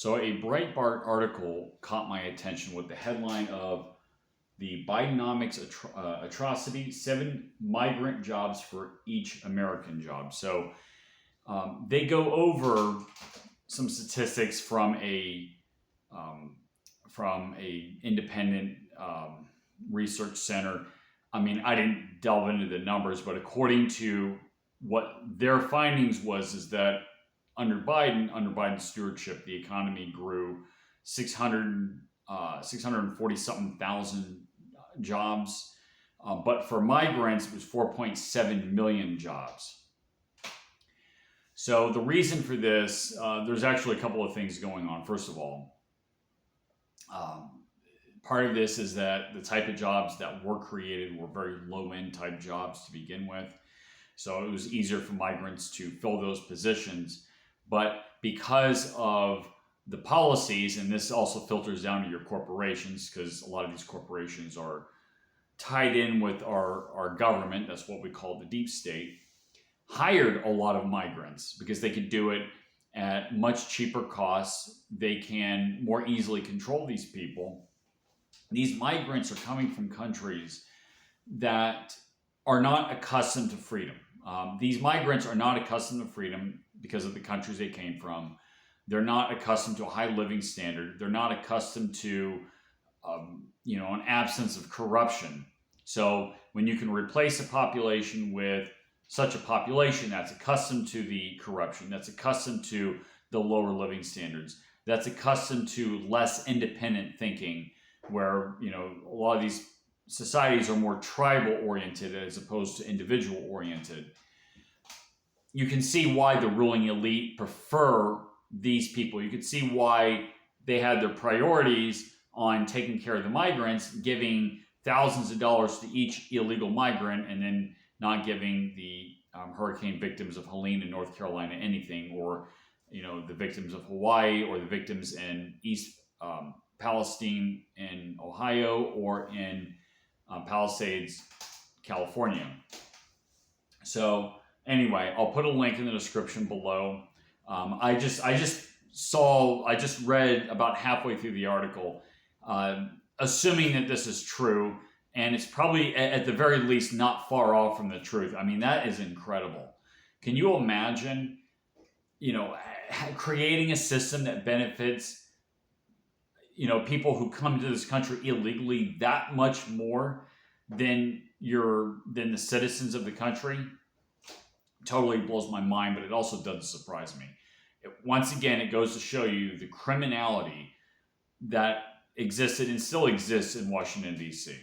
So a Breitbart article caught my attention with the headline of the Bidenommics atrocity, 7 migrant jobs for each American job. So they go over some statistics from a independent research center. I mean, I didn't delve into the numbers, but according to what their findings is that under Biden's stewardship, the economy grew 640 something thousand jobs. But for migrants, it was 4.7 million jobs. So the reason for this, there's actually a couple of things going on. First of all, part of this is that the type of jobs that were created were very low-end type jobs to begin with. So it was easier for migrants to fill those positions. But because of the policies, and this also filters down to your corporations, because a lot of these corporations are tied in with our government, that's what we call the deep state, hired a lot of migrants because they could do it at much cheaper costs. They can more easily control these people. These migrants are coming from countries that are not accustomed to freedom. These migrants are not accustomed to freedom because of the countries they came from. They're not accustomed to a high living standard. They're not accustomed to, an absence of corruption. So when you can replace a population with such a population that's accustomed to the corruption, that's accustomed to the lower living standards, that's accustomed to less independent thinking, where, a lot of these societies are more tribal oriented as opposed to individual oriented. You can see why the ruling elite prefer these people. You can see why they had their priorities on taking care of the migrants, giving thousands of dollars to each illegal migrant, and then not giving the hurricane victims of Helene in North Carolina anything, or the victims of Hawaii, or the victims in East Palestine in Ohio, or in Palisades, California. So anyway, I'll put a link in the description below. I just read about halfway through the article, assuming that this is true, and it's probably at the very least not far off from the truth. I mean, that is incredible. Can you imagine, creating a system that benefits people who come to this country illegally that much more than the citizens of the country? Totally blows my mind, but it also doesn't surprise me. Once again, it goes to show you the criminality that existed and still exists in Washington, D.C.